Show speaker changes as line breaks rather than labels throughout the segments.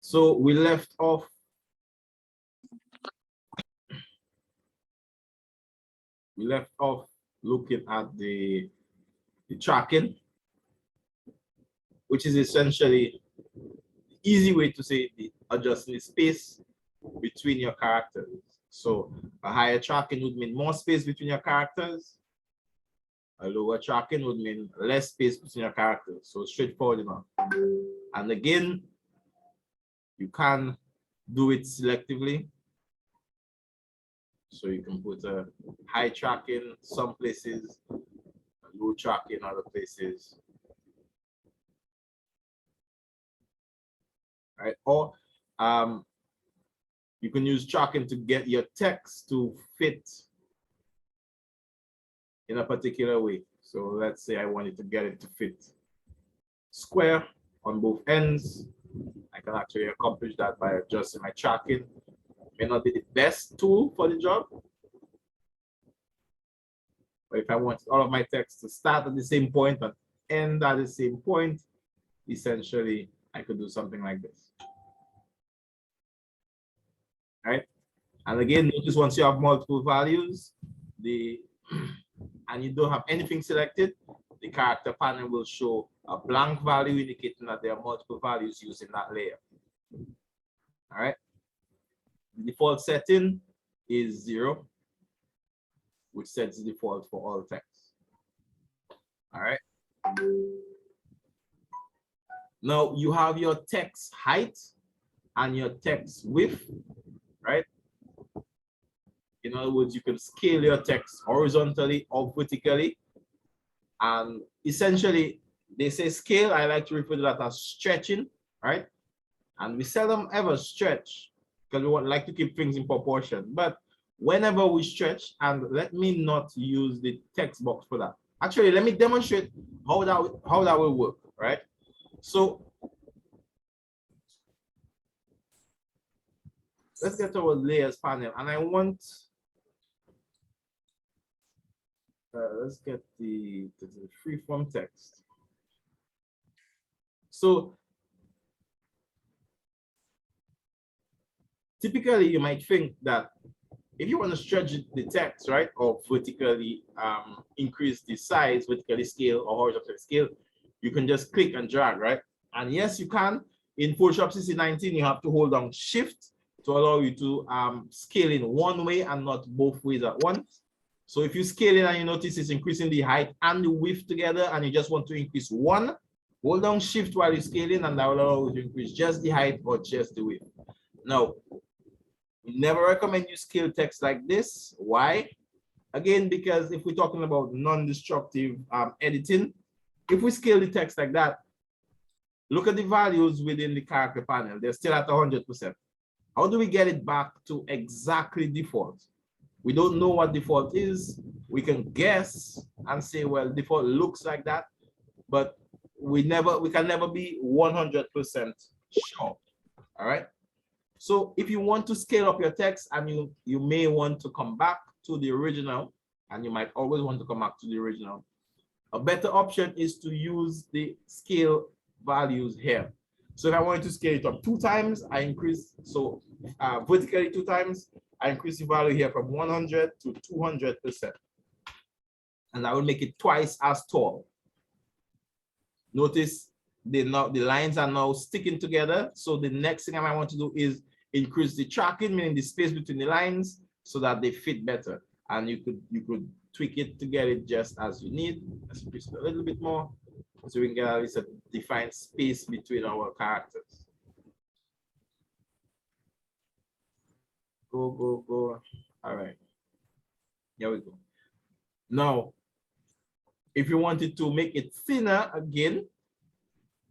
So we left off looking at the tracking, which is essentially the easy way to say the adjusting the space between your characters. So a higher tracking would mean more space between your characters. A lower tracking would mean less space between your characters. So straightforward enough. And again, you can do it selectively. So you can put a high tracking some places, a low tracking other places. Right? Or you can use tracking to get your text to fit in a particular way. So let's say I wanted to get it to fit square on both ends. I can actually accomplish that by adjusting my tracking. May not be the best tool for the job, but if I want all of my text to start at the same point and end at the same point, essentially I could do something like this. All right? And again, notice once you have multiple values, and you don't have anything selected, the character panel will show a blank value indicating that there are multiple values used in that layer. All right. The default setting is 0, which sets the default for all text. All right. Now you have your text height and your text width, right? In other words, you can scale your text horizontally or vertically. And essentially, they say scale, I like to refer to that as stretching, right? And we seldom ever stretch because we want like to keep things in proportion. But whenever we stretch, and let me not use the text box for that. Actually, let me demonstrate how that will work, right? So let's get to our layers panel, and I want let's get the freeform text. So typically you might think that if you want to stretch the text, right, or vertically increase the size, vertically scale or horizontally scale, you can just click and drag, right? And yes, you can. In Photoshop CC19, you have to hold down Shift to allow you to scale in one way and not both ways at once. So if you scale it and you notice it's increasing the height and the width together and you just want to increase one, hold down Shift while you're scaling and that will allow you to increase just the height or just the width. Now, we never recommend you scale text like this. Why? Again, because if we're talking about non-destructive editing, if we scale the text like that, look at the values within the character panel. They're still at 100%. How do we get it back to exactly default? We don't know what default is. We can guess and say, well, default looks like that, but we can never be 100% sure. All right. So if you want to scale up your text, and you may want to come back to the original, and you might always want to come back to the original. A better option is to use the scale values here. So if I wanted to scale it up 2 times, I increase, so vertically 2 times, I increase the value here from 100 to 200%. And that will make it twice as tall. Notice the lines are now sticking together. So the next thing I might want to do is increase the tracking, meaning the space between the lines, so that they fit better. And you could tweak it to get it just as you need. Let's increase it a little bit more, so we can get at least a defined space between our characters. Go. All right. Here we go. Now, if you wanted to make it thinner again,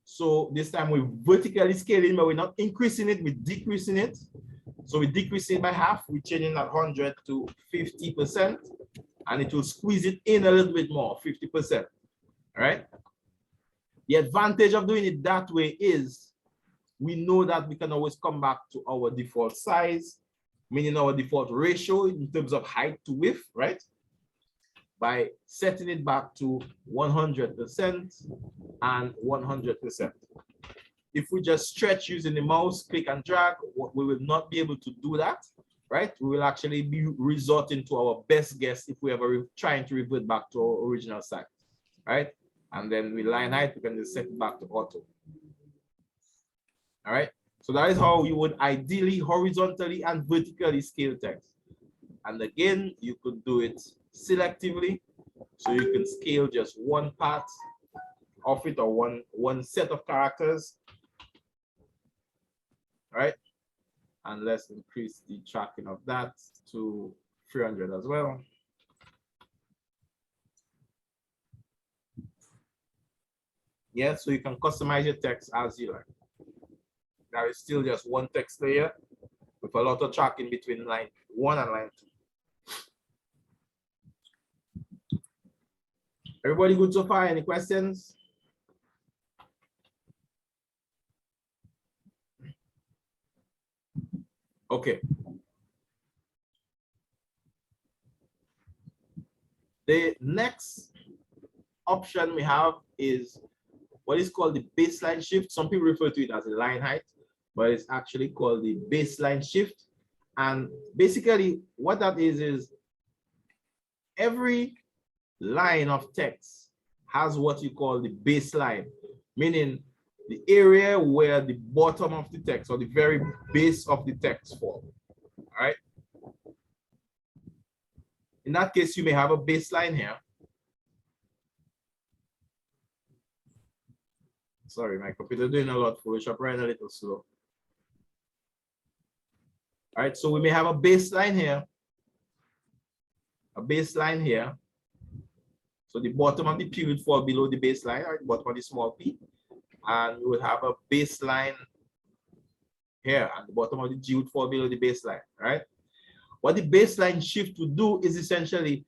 so this time we're vertically scaling, but we're not increasing it, we're decreasing it. So we're decreasing by half, we're changing that 100 to 50%, and it will squeeze it in a little bit more, 50%. All right. The advantage of doing it that way is we know that we can always come back to our default size, meaning our default ratio in terms of height to width, right? by setting it back to 100% and 100%. If we just stretch using the mouse, click and drag, we will not be able to do that, right? We will actually be resorting to our best guess if we ever trying to revert back to our original size, right? And then with line height, we can just set it back to auto. All right, so that is how you would ideally horizontally and vertically scale text. And again, you could do it selectively, so you can scale just one part of it or one set of characters. All right, and let's increase the tracking of that to 300 as well. Yeah, so you can customize your text as you like. There is still just one text layer with a lot of tracking between line 1 and line 2. Everybody good so far? Any questions? Okay. The next option we have is what is called the baseline shift. Some people refer to it as a line height, but it's actually called the baseline shift. And basically what that is every line of text has what you call the baseline, meaning the area where the bottom of the text or the very base of the text falls. All right. In that case, you may have a baseline here. Sorry, my computer doing a lot. Photoshop running a little slow. All right, so we may have a baseline here. A baseline here. So the bottom of the P would fall below the baseline, right? Bottom of the small p. And we would have a baseline here, and the bottom of the G would fall below the baseline, right? What the baseline shift would do is essentially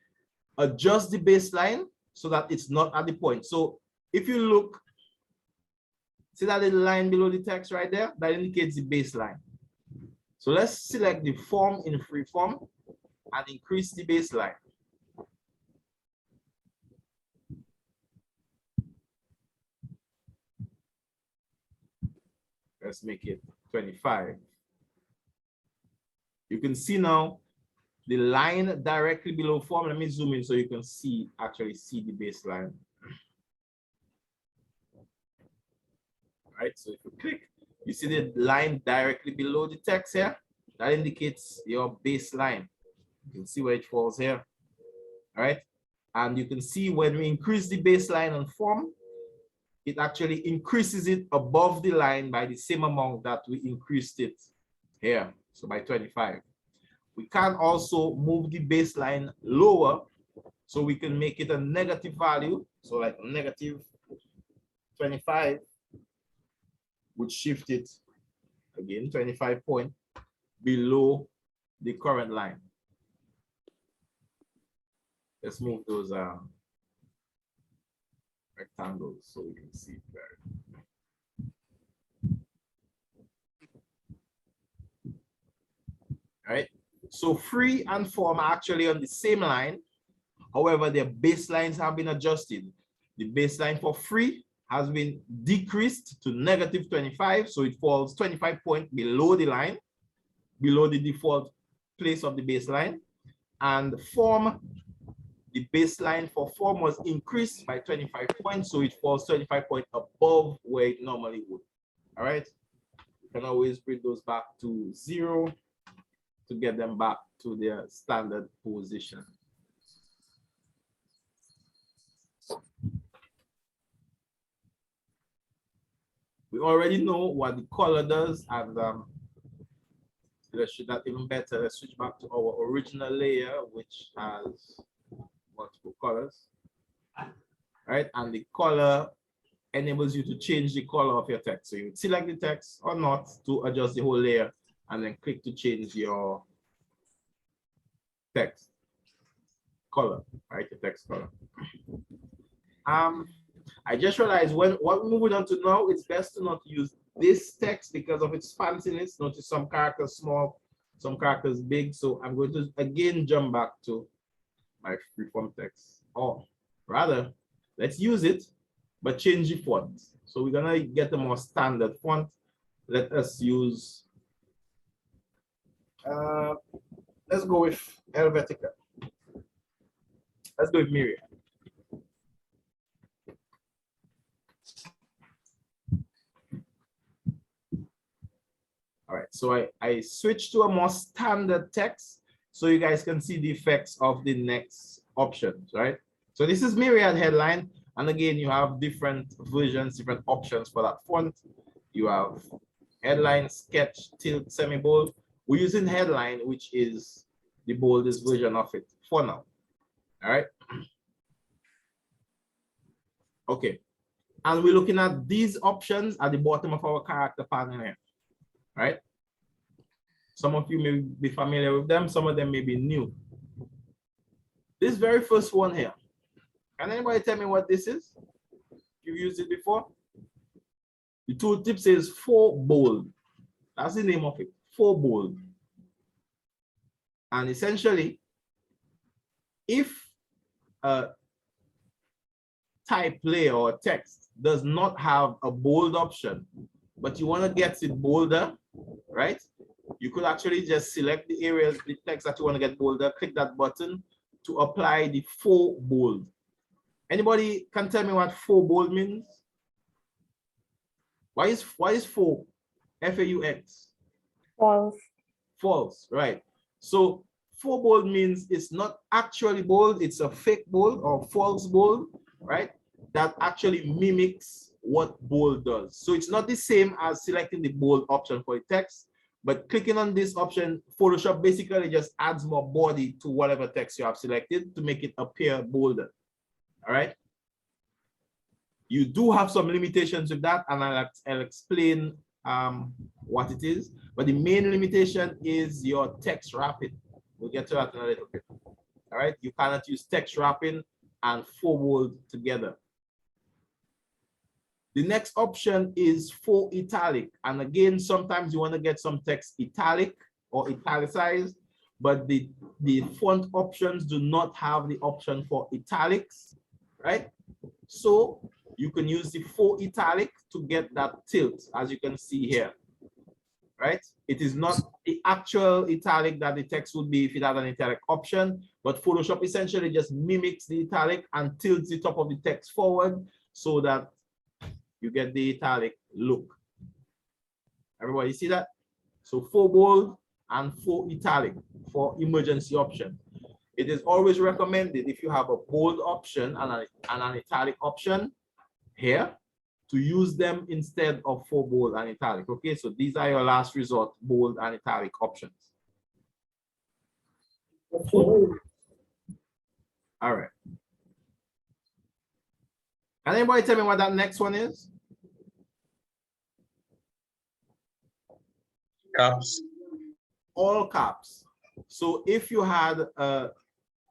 adjust the baseline so that it's not at the point. So if you look, see that little line below the text right there? That indicates the baseline. So let's select the form in freeform and increase the baseline. Let's make it 25. You can see now the line directly below form. Let me zoom in so you can actually see the baseline. All right, so if you click, you see the line directly below the text here. That indicates your baseline. You can see where it falls here. All right, and you can see when we increase the baseline on form, it actually increases it above the line by the same amount that we increased it here, so by 25. We can also move the baseline lower, so we can make it a negative value. So like negative 25 would shift it again 25 point below the current line. Let's move those rectangles so we can see it better. All right, so free and form are actually on the same line. However, their baselines have been adjusted. The baseline for free has been decreased to negative 25, so it falls 25 points below the line, below the default place of the baseline. And form, the baseline for form was increased by 25 points, so it falls 25 points above where it normally would. All right, you can always bring those back to 0 to get them back to their standard position. We already know what the color does, and let's show that even better. Let's switch back to our original layer, which has multiple colors. All right, and the color enables you to change the color of your text. So you select the text or not to adjust the whole layer, and then click to change your text color, right? The text color. I just realized what we're moving on to now, it's best to not use this text because of its fanciness. Notice some characters small, some characters big. So I'm going to again jump back to like freeform text, or rather, let's use it, but change the font. So we're gonna get a more standard font. Let us use, let's go with Helvetica. Let's go with Myriad. All right, so I switched to a more standard text so you guys can see the effects of the next options, right? So this is Myriad headline. And again, you have different versions, different options for that font. You have headline, sketch, tilt, semi-bold. We're using headline, which is the boldest version of it for now. All right. Okay. And we're looking at these options at the bottom of our character panel here. Right? Some of you may be familiar with them, some of them may be new. This very first one here. Can anybody tell me what this is? You've used it before? The tooltip says 4 bold. That's the name of it, 4 bold. And essentially, if a type layer or text does not have a bold option, but you want to get it bolder, right? You could actually just select the areas, the text that you want to get bolder, click that button to apply the 4 bold. Anybody can tell me what 4 bold means? Why is 4? F-A-U-X?
False.
False, right. So 4 bold means it's not actually bold, it's a fake bold or false bold, right? That actually mimics what bold does. So it's not the same as selecting the bold option for the text, but clicking on this option, Photoshop basically just adds more body to whatever text you have selected to make it appear bolder. All right. You do have some limitations with that, and I'll explain what it is. But the main limitation is your text wrapping. We'll get to that in a little bit. All right. You cannot use text wrapping and 4 bold together. The next option is 4 italic. And again, sometimes you want to get some text italic or italicized, but the font options do not have the option for italics, right? So you can use the 4 italic to get that tilt, as you can see here, right? It is not the actual italic that the text would be if it had an italic option, but Photoshop essentially just mimics the italic and tilts the top of the text forward so that you get the italic look. Everybody see that? So 4 bold and 4 italic for emergency option. It is always recommended if you have a bold option and an italic option here to use them instead of 4 bold and italic. Okay, so these are your last resort bold and italic options. All right. Can anybody tell me what that next one is?
Caps.
All caps. So if you had a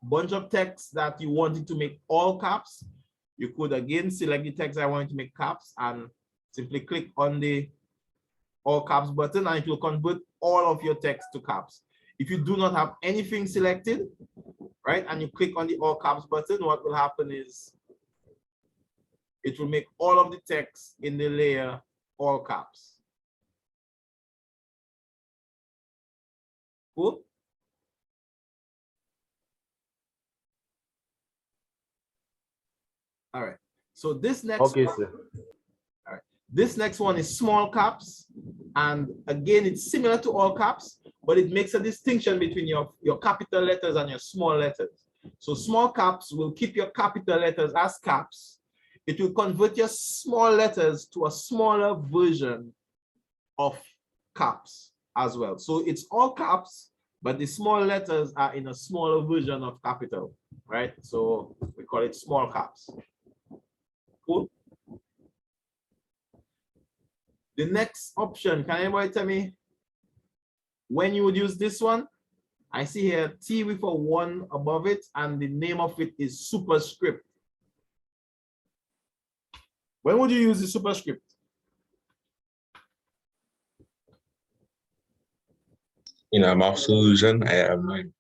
bunch of text that you wanted to make all caps, you could again select the text I wanted to make caps and simply click on the all caps button, and it will convert all of your text to caps. If you do not have anything selected, right, and you click on the all caps button, what will happen is it will make all of the text in the layer all caps. Cool? All right. So this next
Okay,
one,
sir.
all right. This next one is small caps. And again, it's similar to all caps, but it makes a distinction between your capital letters and your small letters. So small caps will keep your capital letters as caps. It will convert your small letters to a smaller version of caps as well. So it's all caps, but the small letters are in a smaller version of capital, right? So we call it small caps. Cool. The next option, can anybody tell me when you would use this one? I see here T with a 1 above it, and the name of it is Superscript. When would you use the Superscript?
In a math solution, I have mine.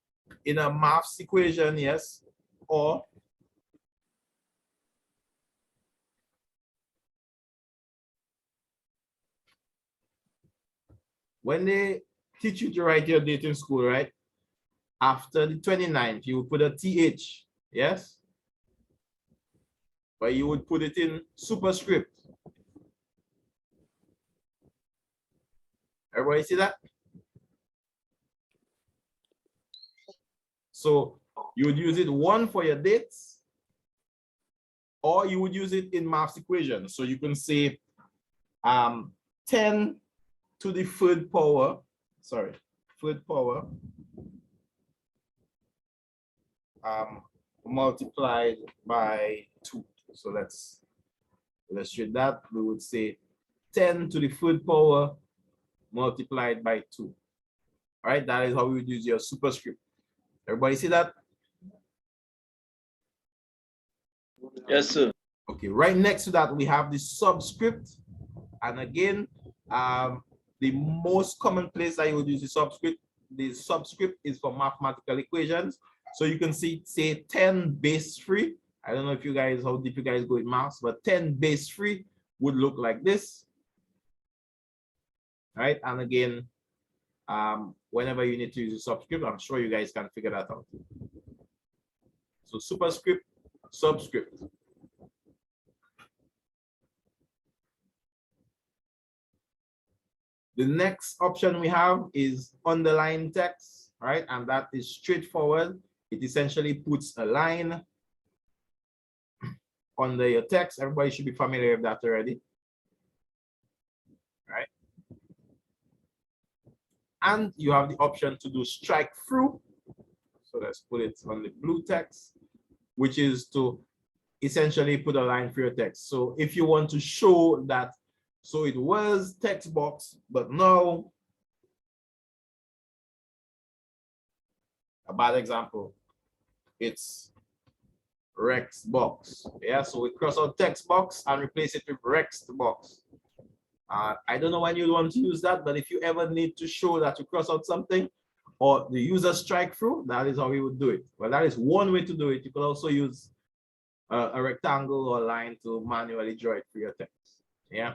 In a maths equation, yes. or when they teach you to write your date in school, right? After the 29th, you would put a TH, yes? But you would put it in superscript. Everybody see that? So you would use it one for your dates, or you would use it in maths equations. So you can say 10 to the third power, multiplied by 2. So let's illustrate that. We would say 10 to the third power multiplied by 2. All right, that is how we would use your superscript. Everybody see that?
Yes, sir.
Okay, right next to that, we have the subscript. And again, the most common place that you would use the subscript is for mathematical equations. So you can see, say 10 base 3. I don't know if you guys, how deep you guys go in maths, but 10 base 3 would look like this. Right? And again, whenever you need to use a subscript, I'm sure you guys can figure that out. So superscript, subscript. The next option we have is underline text, right? And that is straightforward. It essentially puts a line under your text. Everybody should be familiar with that already, right? And you have the option to do strike through. So let's put it on the blue text, which is to essentially put a line through your text. So if you want to show that, so it was text box, but now, a bad example, it's Rex box. Yeah, so we cross out text box and replace it with Rex box. I don't know when you want to use that, but if you ever need to show that you cross out something or the user strike through, that is how we would do it. Well, that is one way to do it. You could also use a rectangle or line to manually draw it through your text. Yeah.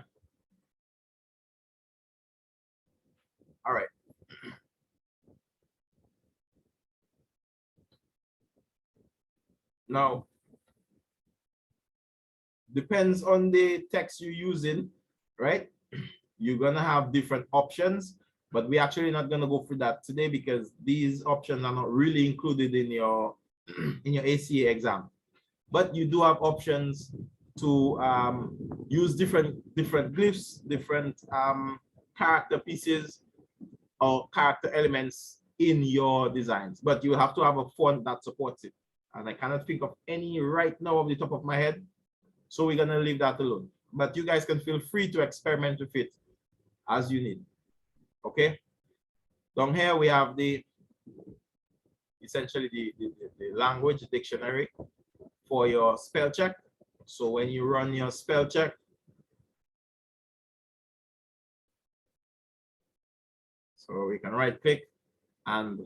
All right. Now, depends on the text you're using, right? You're gonna have different options, but we're actually not gonna go through that today because these options are not really included in your in your ACA exam. But you do have options to use different glyphs, different character pieces or character elements in your designs. But you have to have a font that supports it. And I cannot think of any right now off the top of my head. So we're gonna leave that alone. But you guys can feel free to experiment with it as you need. Okay. Down here we have the essentially the language dictionary for your spell check. So when you run your spell check, so we can right click and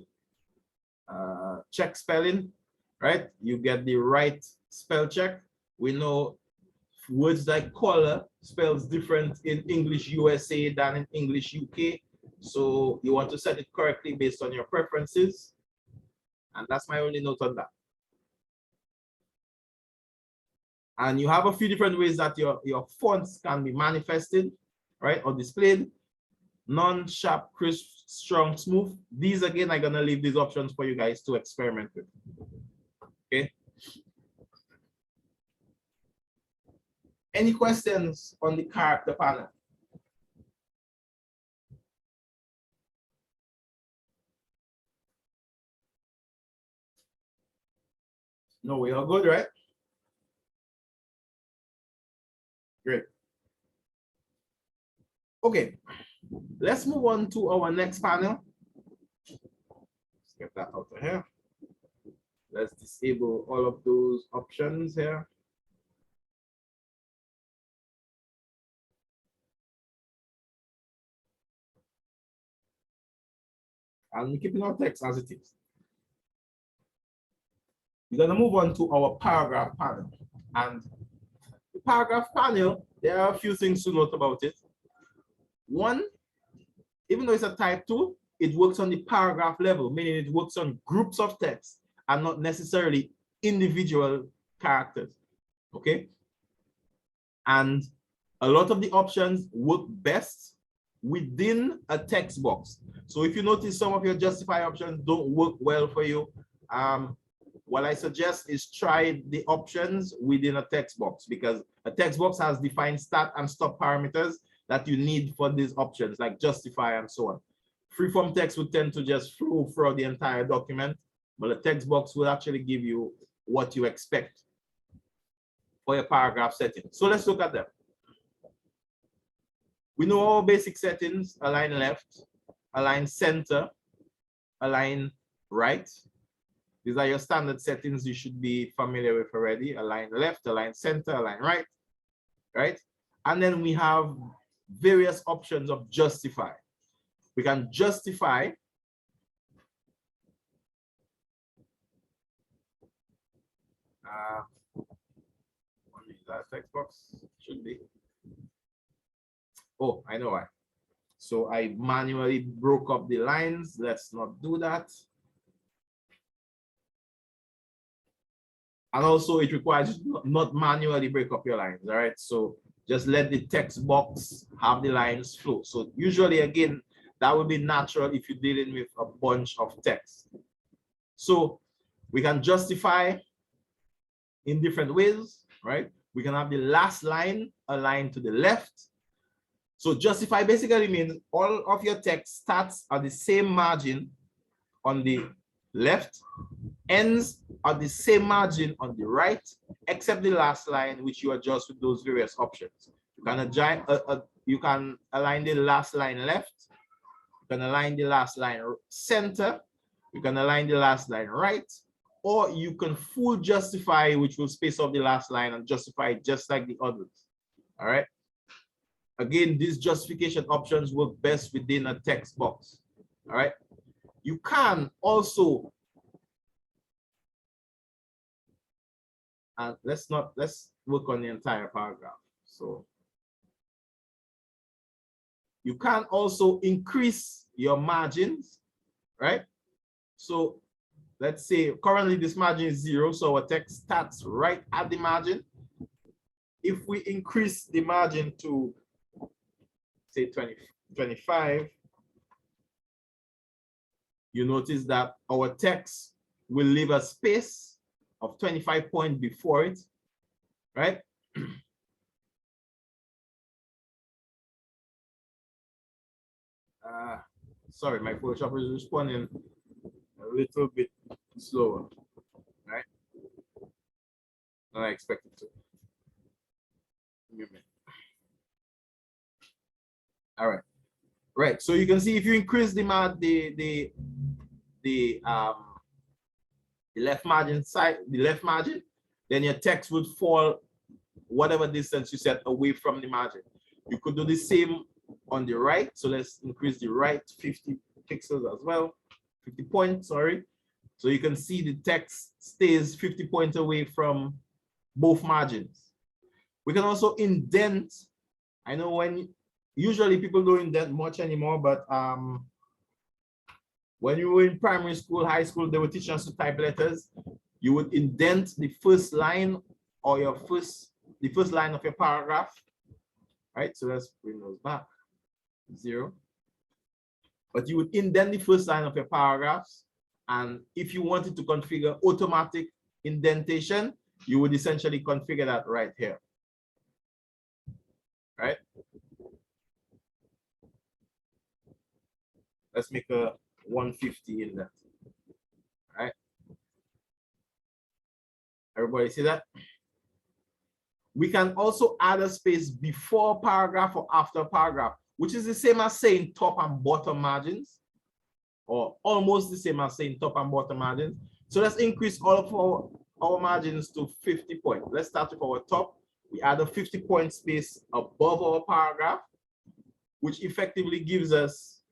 check spelling, right? You get the right spell check. We know words like color spells different in English USA than in English UK. So you want to set it correctly based on your preferences. And that's my only note on that. And you have a few different ways that your fonts can be manifested, right, or displayed. Non-sharp, crisp, strong, smooth. These, again, I'm gonna leave these options for you guys to experiment with. Okay. Any questions on the character panel? No, we are good, right? Great. Okay, let's move on to our next panel. Let's get that out of here. Let's disable all of those options here. And keeping our text as it is. We're going to move on to our paragraph panel. And the paragraph panel, there are a few things to note about it. One, even though it's a type 2, it works on the paragraph level, meaning it works on groups of text and not necessarily individual characters. Okay? And a lot of the options work best within a text box. So if you notice some of your justify options don't work well for you, what I suggest is try the options within a text box, because a text box has defined start and stop parameters that you need for these options, like justify and so on. Freeform text would tend to just flow throughout the entire document, but a text box will actually give you what you expect for your paragraph setting. So let's look at them. We know our basic settings: align left, align center, align right. These are your standard settings you should be familiar with already. Align left, align center, align right, right? And then we have various options of justify. We can justify that text box should be. Oh, I know why. So I manually broke up the lines. Let's not do that. And also it requires not manually break up your lines, all right? So just let the text box have the lines flow. So usually, again, that would be natural if you're dealing with a bunch of text. So we can justify in different ways, right? We can have the last line aligned to the left. So justify basically means all of your text starts at the same margin on the left, ends at the same margin on the right, except the last line, which you adjust with those various options. You can align the last line left, you can align the last line center, you can align the last line right, or you can full justify, which will space off the last line and justify just like the others. All right. Again, these justification options work best within a text box. All right. You can also, let's work on the entire paragraph. So you can also increase your margins, right? So let's say currently this margin is 0, so our text starts right at the margin. If we increase the margin to say 25, you notice that our text will leave a space of 25 points before it, right? Sorry, my Photoshop is responding a little bit slower, right? Than I expected to. All right, right. So you can see if you increase the left margin side, then your text would fall whatever distance you set away from the margin. You could do the same on the right. So let's increase the right 50 pixels as well, 50 points, sorry. So you can see the text stays 50 points away from both margins. We can also indent. I know usually people don't indent much anymore, but when you were in primary school, high school, they were teaching us to type letters. You would indent the first line or the first line of your paragraph, right? So let's bring those back, 0. But you would indent the first line of your paragraphs. And if you wanted to configure automatic indentation, you would essentially configure that right here, right? Let's make a 150 in that, right? Everybody see that? We can also add a space before paragraph or after paragraph, which is the same as saying top and bottom margins, or almost the same as saying top and bottom margins. So let's increase all of our margins to 50 points. Let's start with our top. We add a 50-point space above our paragraph, which effectively gives us,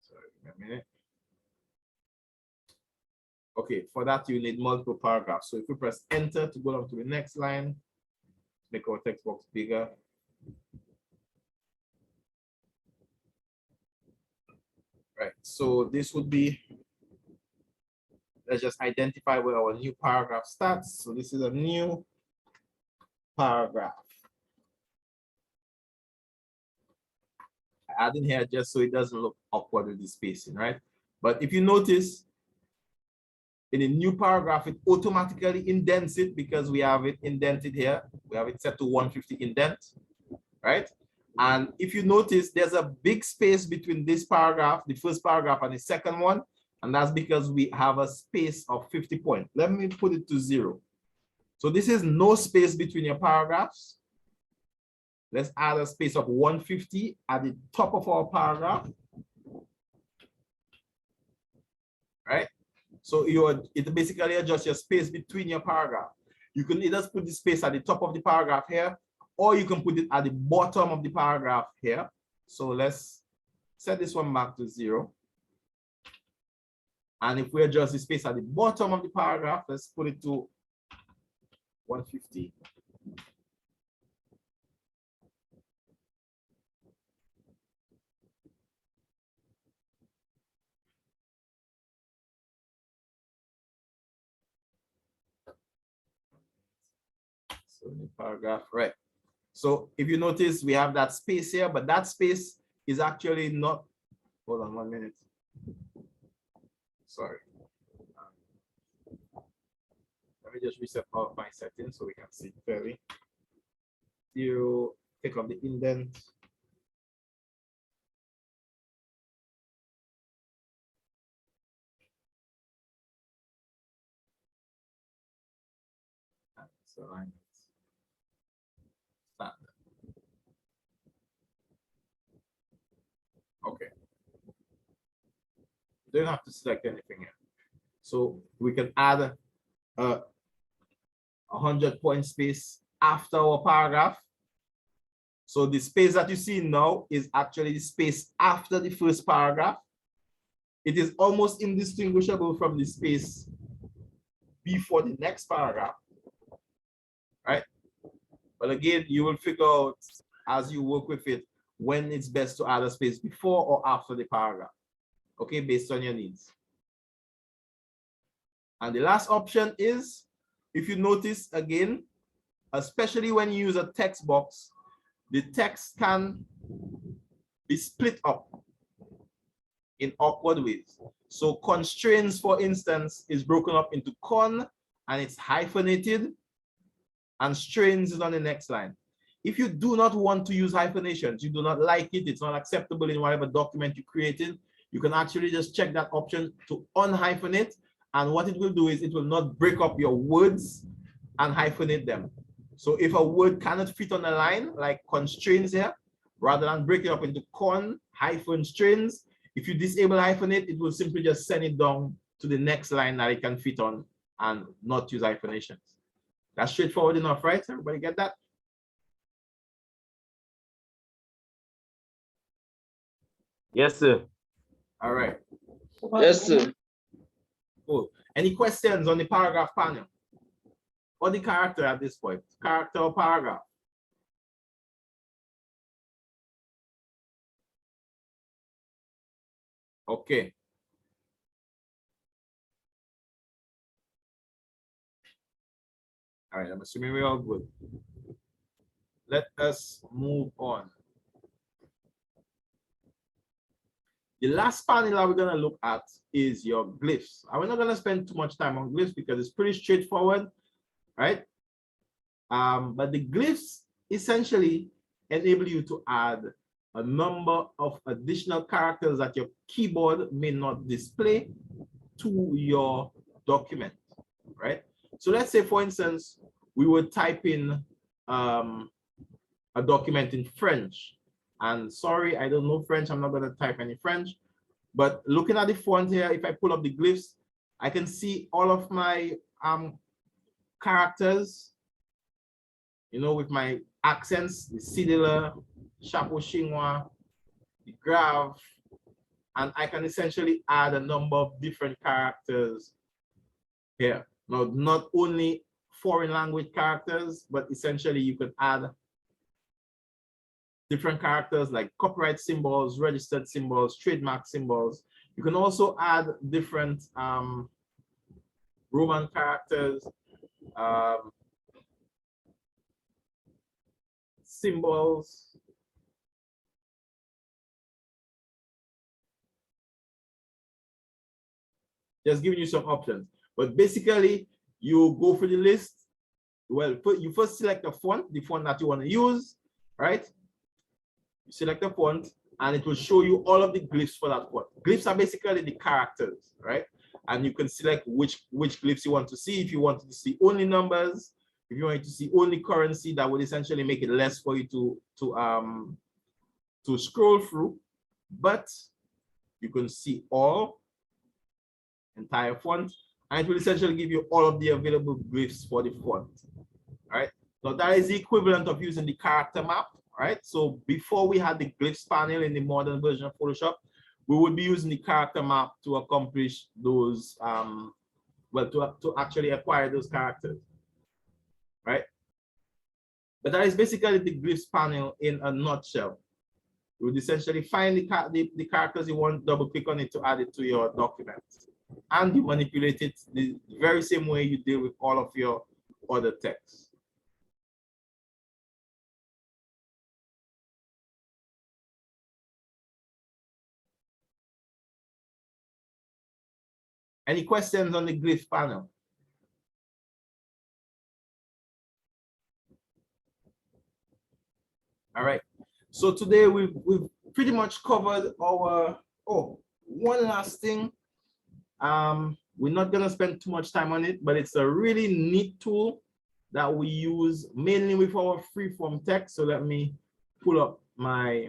sorry, a minute. Okay, for that you need multiple paragraphs. So if we press enter to go down to the next line, make our text box bigger. Right, so this would be, let's just identify where our new paragraph starts. So this is a new paragraph. I add in here just so it doesn't look awkward with the spacing, right? But if you notice, in a new paragraph, it automatically indents it because we have it indented here. We have it set to 150 indent, right? And if you notice, there's a big space between this paragraph, the first paragraph, and the second one. And that's because we have a space of 50 points. Let me put it to 0. So this is no space between your paragraphs. Let's add a space of 150 at the top of our paragraph. Right? So it basically adjusts your space between your paragraph. You can either put the space at the top of the paragraph here, or you can put it at the bottom of the paragraph here. So let's set this one back to 0. And if we adjust the space at the bottom of the paragraph, let's put it to 150. So the paragraph, right. So if you notice, we have that space here, but that space is actually not, hold on 1 minute. Sorry. Let me just reset all of my settings so we can see clearly. You take off the indent. So I'm standard. Okay. You don't have to select anything here. So we can add a 100-point space after our paragraph. So the space that you see now is actually the space after the first paragraph. It is almost indistinguishable from the space before the next paragraph, right? But again, you will figure out as you work with it when it's best to add a space before or after the paragraph, okay, based on your needs. And the last option is, if you notice again, especially when you use a text box, the text can be split up in awkward ways. So constraints, for instance, is broken up into con and it's hyphenated, and strains is on the next line. If you do not want to use hyphenations, you do not like it, it's not acceptable in whatever document you created, you can actually just check that option to unhyphenate, and what it will do is it will not break up your words and hyphenate them. So if a word cannot fit on a line, like constraints here, rather than break it up into con hyphen strains, if you disable hyphenate, it will simply just send it down to the next line that it can fit on and not use hyphenations. That's straightforward enough, right? Everybody get that? Yes, sir. All right.
Yes, sir.
Cool. Any questions on the paragraph panel? Or the character at this point? Character or paragraph? Okay. All right, I'm assuming we're all good. Let us move on. The last panel that we're going to look at is your glyphs. And we're not going to spend too much time on glyphs because it's pretty straightforward, right? But the glyphs essentially enable you to add a number of additional characters that your keyboard may not display to your document, right? So let's say, for instance, we would type in a document in French. And sorry, I don't know French. I'm not going to type any French. But looking at the font here, if I pull up the glyphs, I can see all of my characters, you know, with my accents, the cedilla, chapeau chinois, the grave, and I can essentially add a number of different characters here. Now, not only foreign language characters, but essentially you could add different characters like copyright symbols, registered symbols, trademark symbols. You can also add different Roman characters, symbols. Just giving you some options. But basically, you go for the list. Well, you first select the font that you want to use, right? You select the font, and it will show you all of the glyphs for that font. Glyphs are basically the characters, right? And you can select which glyphs you want to see. If you want to see only numbers, if you want to see only currency, that would essentially make it less for you to scroll through. But you can see all entire font, and it will essentially give you all of the available glyphs for the font. All right. So that is the equivalent of using the character map. Right. So before we had the glyphs panel in the modern version of Photoshop, we would be using the character map to accomplish those, well, to actually acquire those characters. Right. But that is basically the glyphs panel in a nutshell. You would essentially find the characters you want, double click on it to add it to your document. And you manipulate it the very same way you deal with all of your other text. Any questions on the glyph panel? All right. So today we've pretty much covered our, one last thing. We're not gonna spend too much time on it, but it's a really neat tool that we use mainly with our freeform text. So let me pull up my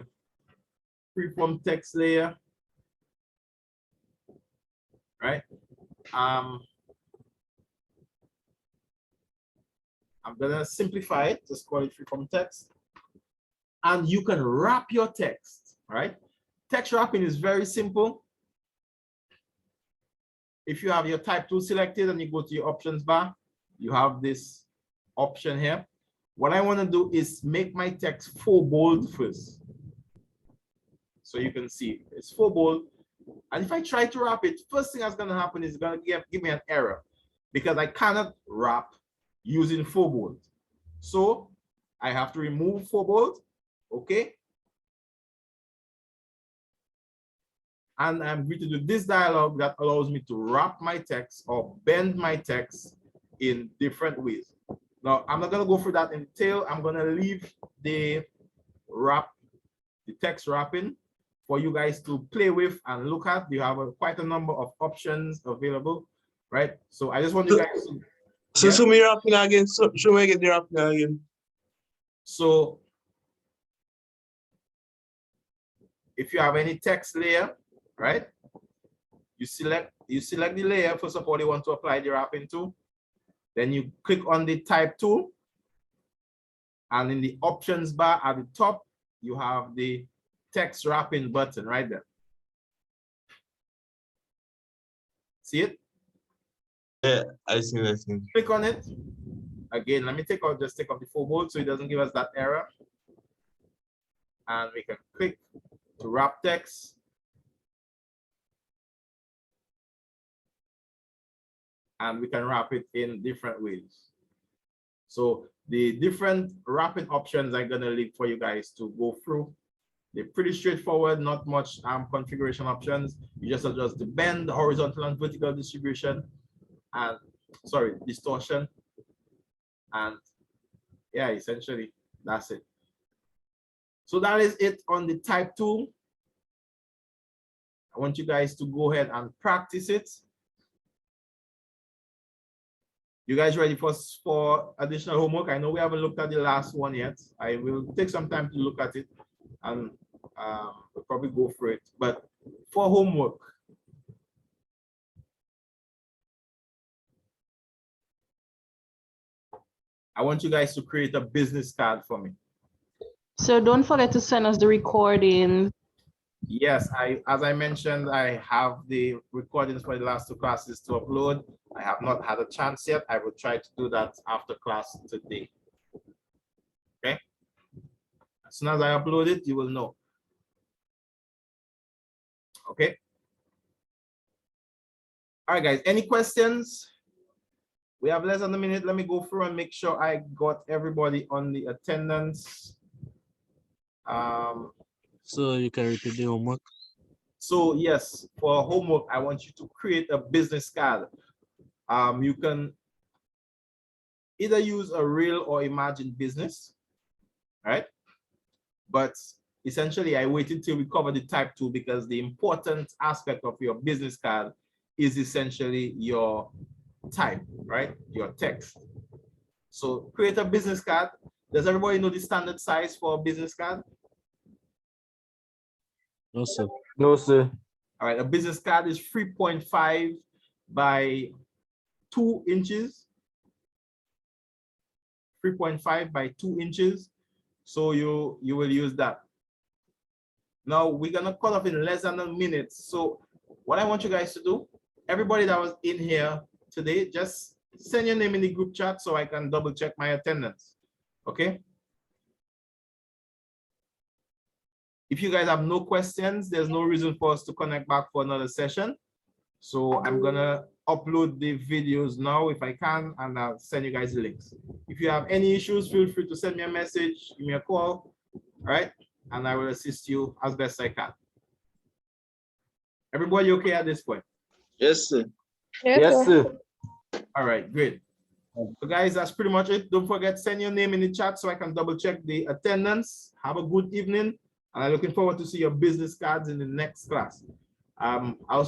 freeform text layer. Right. I'm gonna simplify it, just call it freeform text. And you can wrap your text, right? Text wrapping is very simple. If you have your type tool selected and you go to your options bar, you have this option here. What I want to do is make my text full bold first. So you can see it's full bold. And if I try to wrap it, first thing that's going to happen is it's going to give me an error because I cannot wrap using full bold. So I have to remove full bold. Okay. And I'm going to do this dialog that allows me to wrap my text or bend my text in different ways. Now, I'm not going to go through that in detail. I'm going to leave the text wrapping for you guys to play with and look at. You have quite a number of options available, right? So I just want you guys to...
So show me wrapping again. Show me again the wrapping again.
So if you have any text layer, right? You select the layer. First of all, you want to apply the wrapping to. Then you click on the type tool. And in the options bar at the top, you have the text wrapping button right there. See it?
Yeah, I see that.
Click on it. Again, let me just take off the full bold so it doesn't give us that error. And we can click to wrap text. And we can wrap it in different ways. So the different wrapping options I'm gonna leave for you guys to go through. They're pretty straightforward, not much configuration options. You just adjust the bend, the horizontal and vertical distribution, and distortion. And yeah, essentially that's it. So that is it on the type tool. I want you guys to go ahead and practice it. You guys ready for additional homework? I know we haven't looked at the last one yet. I will take some time to look at it and we'll probably go through it. But for homework, I want you guys to create a business card for me.
So don't forget to send us the recording
Yes, as I mentioned, I have the recordings for the last 2 classes to upload. I have not had a chance yet. I will try to do that after class today. Okay. As soon as I upload it, you will know. Okay. All right, guys. Any questions? We have less than a minute. Let me go through and make sure I got everybody on the attendance.
So you can repeat the homework.
So yes, for homework, I want you to create a business card. You can either use a real or imagined business, right? But essentially, I waited till we cover the type 2 because the important aspect of your business card is essentially your type, right? Your text. So create a business card. Does everybody know the standard size for a business card?
No, sir.
No, sir.
All right, a business card is 3.5 by 2 inches. 3.5 by 2 inches. So you will use that. Now we're gonna cut off in less than a minute. So what I want you guys to do, everybody that was in here today, just send your name in the group chat so I can double check my attendance. Okay. If you guys have no questions, there's no reason for us to connect back for another session. So I'm gonna upload the videos now if I can, and I'll send you guys the links. If you have any issues, feel free to send me a message, give me a call, all right? And I will assist you as best I can. Everybody okay at this point?
Yes, sir.
Yes, sir.
All right, great. So guys, that's pretty much it. Don't forget, send your name in the chat so I can double check the attendance. Have a good evening, and I'm looking forward to see your business cards in the next class. I'll